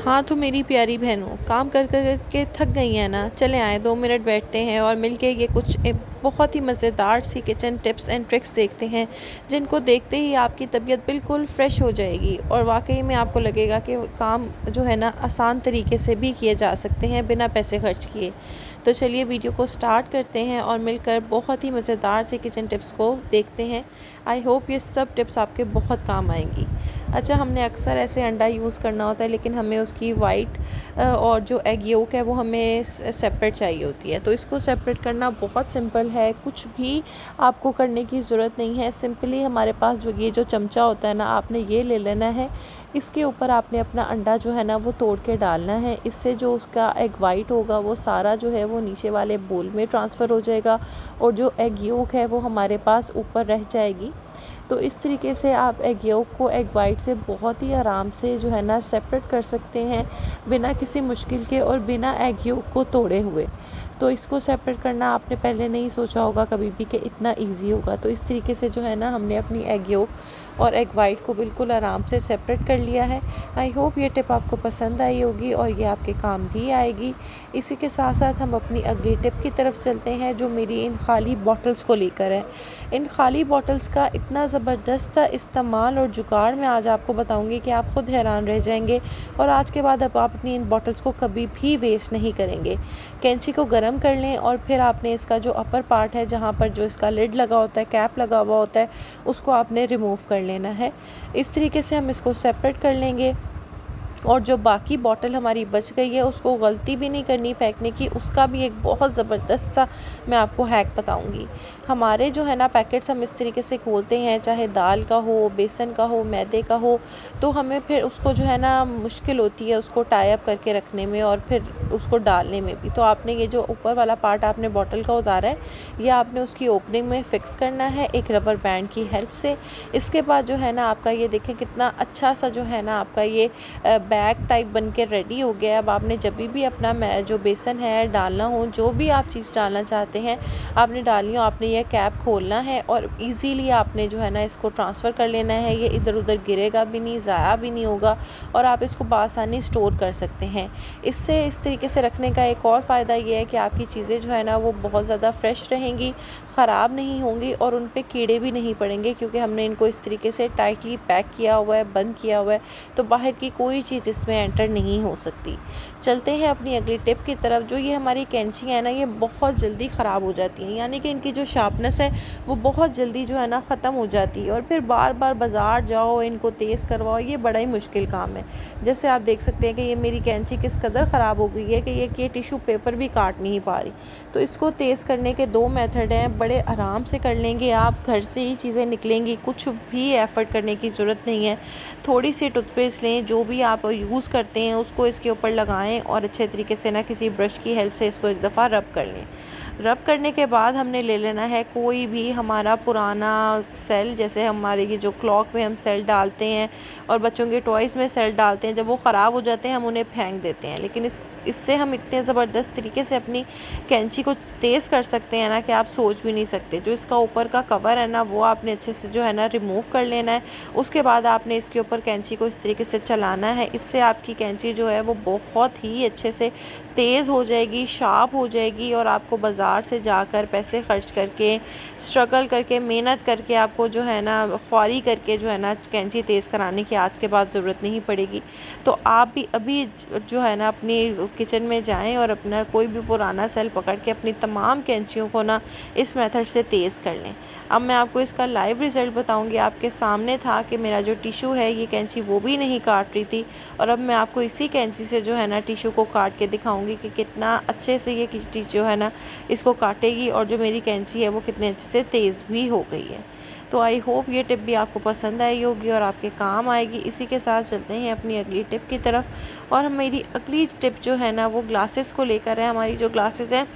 हाँ, तो मेरी प्यारी बहनों, काम कर कर के थक गई हैं ना? चलें आएँ 2 मिनट बैठते हैं और मिलके ये कुछ बहुत ही मज़ेदार सी किचन टिप्स एंड ट्रिक्स देखते हैं, जिनको देखते ही आपकी तबीयत बिल्कुल फ्रेश हो जाएगी और वाक़ई में आपको लगेगा कि वो काम जो है ना आसान तरीके से भी किए जा सकते हैं बिना पैसे खर्च किए। तो चलिए वीडियो को स्टार्ट करते हैं और मिलकर बहुत ही मज़ेदार से किचन टिप्स को देखते हैं। आई होप ये सब टिप्स आपके बहुत काम आएँगी। अच्छा, हमने अक्सर ऐसे अंडा यूज़ करना होता है, लेकिन हमें उसकी वाइट और जो एग योक है वो हमें सेपरेट चाहिए होती है। तो इसको सेपरेट करना बहुत सिंपल है, कुछ भी आपको करने की ज़रूरत नहीं है। सिंपली हमारे पास जो ये जो चमचा होता है ना, आपने ये ले लेना है। इसके ऊपर आपने अपना अंडा जो है ना वो तोड़ के डालना है। इससे जो उसका एग वाइट होगा वो सारा जो है वो नीचे वाले बोल में ट्रांसफ़र हो जाएगा और जो एग योक है वो हमारे पास ऊपर रह जाएगी। तो इस तरीके से आप एग येल्क को एग वाइट से बहुत ही आराम से जो है ना सेपरेट कर सकते हैं, बिना किसी मुश्किल के और बिना एग येल्क को तोड़े हुए। तो इसको सेपरेट करना आपने पहले नहीं सोचा होगा कभी भी कि इतना ईज़ी होगा। तो इस तरीके से जो है ना हमने अपनी एग येल्क और एग वाइट को बिल्कुल आराम से सेपरेट कर लिया है। आई होप ये टिप आपको पसंद आई होगी और ये आपके काम भी आएगी। इसी के साथ साथ हम अपनी अगली टिप की तरफ चलते हैं, जो मेरी इन खाली बॉटल्स को लेकर है। इन खाली बॉटल्स का इतना ज़बरदस्त इस्तेमाल और जुगाड़ मैं आज आपको बताऊंगी कि आप ख़ुद हैरान रह जाएंगे और आज के बाद अब आप अपनी इन बॉटल्स को कभी भी वेस्ट नहीं करेंगे। कैंची को गर्म कर लें और फिर आपने इसका जो अपर पार्ट है, जहाँ पर जो इसका लिड लगा होता है, कैप लगा हुआ होता है, उसको आपने रिमूव कर लेना है। इस तरीके से हम इसको सेपरेट कर लेंगे और जो बाकी बॉटल हमारी बच गई है उसको गलती भी नहीं करनी फेंकने की। उसका भी एक बहुत ज़बरदस्त सा मैं आपको हैक बताऊंगी। हमारे जो है ना पैकेट्स हम इस तरीके से खोलते हैं, चाहे दाल का हो, बेसन का हो, मैदे का हो, तो हमें फिर उसको जो है ना मुश्किल होती है उसको टाई अप करके रखने में और फिर उसको डालने में भी। तो आपने ये जो ऊपर वाला पार्ट आपने बॉटल का उतारा है, ये आपने उसकी ओपनिंग में फ़िक्स करना है एक रबर बैंड की हेल्प से। इसके बाद जो है ना आपका ये देखें कितना अच्छा सा जो है ना आपका ये बैग टाइप बन के रेडी हो गया है। अब आपने जब भी अपना जो बेसन है डालना हो, जो भी आप चीज़ डालना चाहते हैं आपने डालनी हो, आपने यह कैप खोलना है और इजीली आपने जो है ना इसको ट्रांसफ़र कर लेना है। ये इधर उधर गिरेगा भी नहीं, ज़ाया भी नहीं होगा और आप इसको बआसानी स्टोर कर सकते हैं। इससे इस तरीके से रखने का एक और फ़ायदा ये है कि आपकी चीज़ें जो है ना वो बहुत ज़्यादा फ्रेश रहेंगी, ख़राब नहीं होंगी और उन पे कीड़े भी नहीं पड़ेंगे, क्योंकि हमने इनको इस तरीके से टाइटली पैक किया हुआ है, बंद किया हुआ है। तो बाहर की कोई चीज़ इसमें एंटर नहीं हो सकती। चलते हैं अपनी अगली टिप की तरफ। जो ये हमारी कैंची है ना, ये बहुत जल्दी ख़राब हो जाती हैं, यानी कि इनकी जो शार्पनेस है वो बहुत जल्दी जो है ना ख़त्म हो जाती है और फिर बार बार बाज़ार जाओ, इनको तेज़ करवाओ, ये बड़ा ही मुश्किल काम है। जैसे आप देख सकते हैं कि ये मेरी कैंची किस कदर ख़राब हो गई है कि ये टिश्यू पेपर भी काट नहीं पा रही। तो इसको तेज़ करने के 2 मेथड हैं, बड़े आराम से कर लेंगे आप, घर से ही चीज़ें निकलेंगी, कुछ भी एफ़र्ट करने की ज़रूरत नहीं है। थोड़ी सी टूथपेस्ट लें, जो भी आप यूज़ करते हैं उसको इसके ऊपर लगाएं और अच्छे तरीके से ना किसी ब्रश की हेल्प से इसको एक दफ़ा रब कर लें। रब करने के बाद हमने ले लेना है कोई भी हमारा पुराना सेल, जैसे हमारे ये जो क्लॉक में हम सेल डालते हैं और बच्चों के टॉयज़ में सेल डालते हैं, जब वो ख़राब हो जाते हैं हम उन्हें फेंक देते हैं। लेकिन इससे हम इतने ज़बरदस्त तरीके से अपनी कैंची को तेज़ कर सकते हैं ना कि आप सोच भी नहीं सकते। जो इसका ऊपर का कवर है ना वो आपने अच्छे से जो है ना रिमूव कर लेना है। उसके बाद आपने इसके ऊपर कैंची को इस तरीके से चलाना है। इससे आपकी कैंची जो है वो बहुत ही अच्छे से तेज़ हो जाएगी, शार्प हो जाएगी और आपको बाज़ार से जाकर पैसे खर्च करके, स्ट्रगल करके, मेहनत करके, आपको जो है ना ख्वारी करके जो है ना कैंची तेज़ कराने की आज के बाद ज़रूरत नहीं पड़ेगी। तो आप भी अभी जो है ना अपनी किचन में जाएं और अपना कोई भी पुराना सेल पकड़ के अपनी तमाम कैंचियों को ना इस मेथड से तेज़ कर लें। अब मैं आपको इसका लाइव रिज़ल्ट बताऊंगी। आपके सामने था कि मेरा जो टिश्यू है ये कैंची वो भी नहीं काट रही थी और अब मैं आपको इसी कैंची से जो है ना टिश्यू को काट के दिखाऊंगी कि कितना अच्छे से ये टिश्यू जो है ना इसको काटेगी और जो मेरी कैंची है वो कितने अच्छे से तेज़ भी हो गई है। तो आई होप ये टिप भी आपको पसंद आई होगी और आपके काम आएगी। इसी के साथ चलते हैं अपनी अगली टिप की तरफ और मेरी अगली टिप जो है ना वो ग्लासेस को लेकर है। हमारी जो ग्लासेस हैं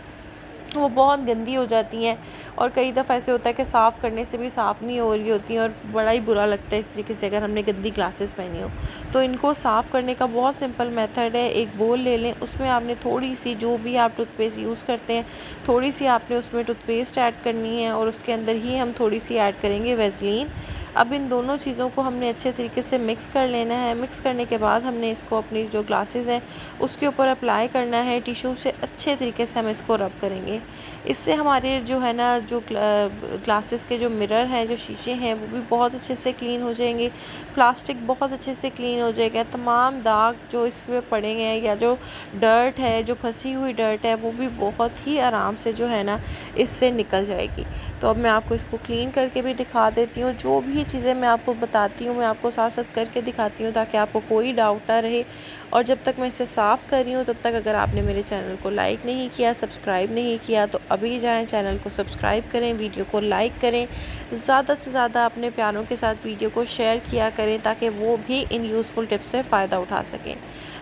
वो बहुत गंदी हो जाती हैं और कई दफ़ा ऐसे होता है कि साफ़ करने से भी साफ़ नहीं हो रही होती हैं और बड़ा ही बुरा लगता है इस तरीके से अगर हमने गंदी ग्लासेस पहनी हो। तो इनको साफ़ करने का बहुत सिंपल मेथड है, एक बोल ले लें, उसमें आपने थोड़ी सी जो भी आप टूथपेस्ट यूज़ करते हैं थोड़ी सी आपने उसमें टूथपेस्ट ऐड करनी है और उसके अंदर ही हम थोड़ी सी ऐड करेंगे वैसलीन। अब इन दोनों चीज़ों को हमने अच्छे तरीके से मिक्स कर लेना है। मिक्स करने के बाद हमने इसको अपनी जो ग्लासेस हैं उसके ऊपर अप्लाई करना है, टिश्यू से अच्छे तरीके से हम इसको रब करेंगे। इससे हमारे जो है ना जो ग्लासेस के जो मिरर हैं, जो शीशे हैं, वो भी बहुत अच्छे से क्लीन हो जाएंगे, प्लास्टिक बहुत अच्छे से क्लीन हो जाएगा, तमाम दाग जो इस पे पड़े हैं या जो डर्ट है, जो फंसी हुई डर्ट है, वो भी बहुत ही आराम से जो है ना इससे निकल जाएगी। तो अब मैं आपको इसको क्लीन करके भी दिखा देती हूँ। जो भी चीज़ें मैं आपको बताती हूँ मैं आपको साथ साथ करके दिखाती हूँ ताकि आपको कोई डाउट ना रहे। और जब तक मैं इसे साफ़ कर रही हूँ तब तक अगर आपने मेरे चैनल को लाइक नहीं किया, सब्सक्राइब नहीं किया, तो अभी जाएं चैनल को सब्सक्राइब करें, वीडियो को लाइक करें, ज़्यादा से ज़्यादा अपने प्यारों के साथ वीडियो को शेयर किया करें ताकि वो भी इन यूज़फुल टिप्स से फ़ायदा उठा सकें।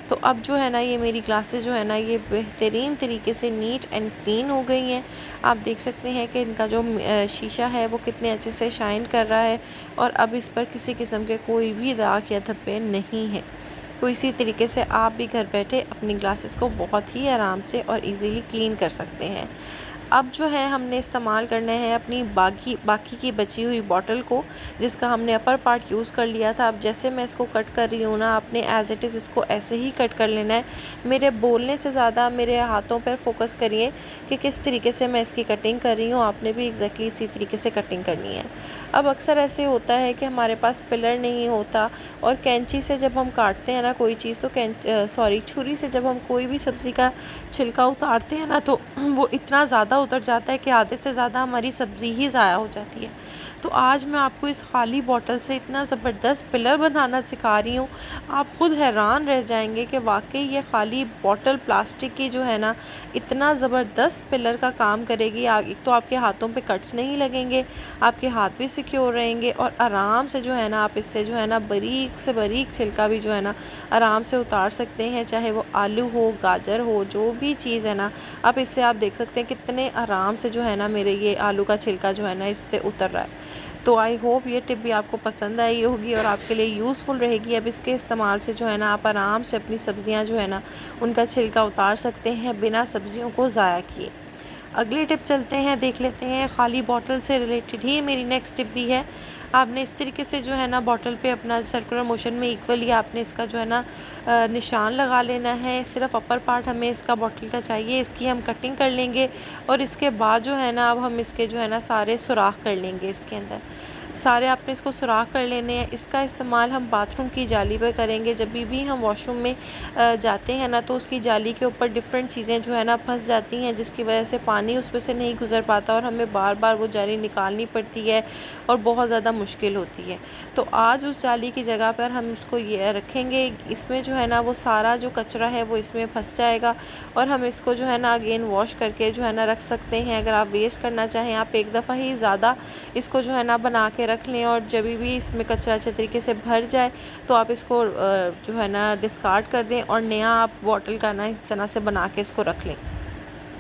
तो अब जो है ना ये मेरी ग्लासेस जो है ना ये बेहतरीन तरीके से नीट एंड क्लीन हो गई हैं। आप देख सकते हैं कि इनका जो शीशा है वो कितने अच्छे से शाइन कर रहा है और अब इस पर किसी किस्म के कोई भी दाग या धब्बे नहीं हैं। तो इसी तरीके से आप भी घर बैठे अपनी ग्लासेस को बहुत ही आराम से और इजीली क्लीन कर सकते हैं। अब जो है हमने इस्तेमाल करना है अपनी बाकी की बची हुई बॉटल को, जिसका हमने अपर पार्ट यूज़ कर लिया था। अब जैसे मैं इसको कट कर रही हूँ ना, आपने एज़ इट इज़ इसको ऐसे ही कट कर लेना है। मेरे बोलने से ज़्यादा मेरे हाथों पर फोकस करिए कि किस तरीके से मैं इसकी कटिंग कर रही हूँ। आपने भी एग्जैक्टली इसी तरीके से कटिंग करनी है। अब अक्सर ऐसे होता है कि हमारे पास पिलर नहीं होता और कैंची से जब हम काटते हैं ना कोई चीज़, तो छुरी से जब हम कोई भी सब्ज़ी का छिलका उतारते हैं ना, तो वो इतना ज़्यादा उतर जाता है कि आधे से ज़्यादा हमारी सब्ज़ी ही ज़ाया हो जाती है। तो आज मैं आपको इस खाली बॉटल से इतना ज़बरदस्त पिलर बनाना सिखा रही हूँ, आप खुद हैरान रह जाएंगे कि वाकई ये खाली बॉटल प्लास्टिक की जो है ना इतना ज़बरदस्त पिलर का काम करेगी। एक तो आपके हाथों पे कट्स नहीं लगेंगे, आपके हाथ भी सिक्योर रहेंगे और आराम से जो है ना आप इससे जो है ना बारीक से बारीक छिलका भी जो है ना आराम से उतार सकते हैं, चाहे वो आलू हो, गाजर हो, जो भी चीज़ है ना। आप इससे आप देख सकते हैं कितने आराम से जो है ना मेरे ये आलू का छिलका जो है ना इससे उतर रहा है। तो आई होप ये टिप भी आपको पसंद आई होगी और आपके लिए यूज़फुल रहेगी। अब इसके इस्तेमाल से जो है ना आप आराम से अपनी सब्ज़ियां जो है ना उनका छिलका उतार सकते हैं बिना सब्ज़ियों को ज़ाया किए। अगली टिप चलते हैं, देख लेते हैं। खाली बॉटल से रिलेटेड ही मेरी नेक्स्ट टिप भी है। आपने इस तरीके से जो है ना बॉटल पे अपना सर्कुलर मोशन में इक्वली आपने इसका जो है ना निशान लगा लेना है। सिर्फ अपर पार्ट हमें इसका बॉटल का चाहिए, इसकी हम कटिंग कर लेंगे और इसके बाद जो है ना अब हम इसके जो है ना सारे सुराख कर लेंगे। इसके अंदर सारे आपने इसको सुराख कर लेने हैं। इसका इस्तेमाल हम बाथरूम की जाली पर करेंगे। जब भी हम वॉशरूम में जाते हैं ना, तो उसकी जाली के ऊपर डिफरेंट चीज़ें जो है ना फंस जाती हैं, जिसकी वजह से पानी उस पर से नहीं गुजर पाता और हमें बार बार वो जाली निकालनी पड़ती है और बहुत ज़्यादा मुश्किल होती है। तो आज उस जाली की जगह पर हम उसको ये रखेंगे। इसमें जो है ना वो सारा जो कचरा है वो इसमें फंस जाएगा और हम इसको जो है ना अगेन वॉश करके जो है ना रख सकते हैं। अगर आप वेस्ट करना चाहें, आप एक दफ़ा ही ज़्यादा इसको जो है ना बना के रख लें और जब भी इसमें कचरा अच्छे तरीके से भर जाए तो आप इसको जो है ना डिस्कार्ड कर दें और नया आप बॉटल का ना इस तरह से बना के इसको रख लें।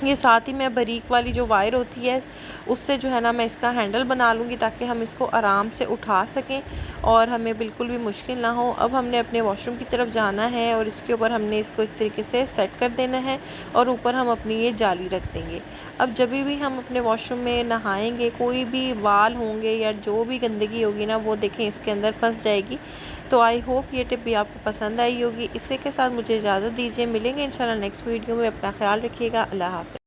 ये साथ ही मैं बारीक वाली जो वायर होती है उससे जो है ना मैं इसका हैंडल बना लूँगी ताकि हम इसको आराम से उठा सकें और हमें बिल्कुल भी मुश्किल ना हो। अब हमने अपने वॉशरूम की तरफ जाना है और इसके ऊपर हमने इसको इस तरीके से सेट कर देना है और ऊपर हम अपनी ये जाली रख देंगे। अब जब भी हम अपने वॉशरूम में नहाएंगे, कोई भी वाल होंगे या जो भी गंदगी होगी ना वो देखें इसके अंदर फंस जाएगी। तो आई होप ये टिप भी आपको पसंद आई होगी। इसी के साथ मुझे इजाज़त दीजिए, मिलेंगे इंशाल्लाह नेक्स्ट वीडियो में। अपना ख्याल रखिएगा। अल्लाह हाफ़िज़।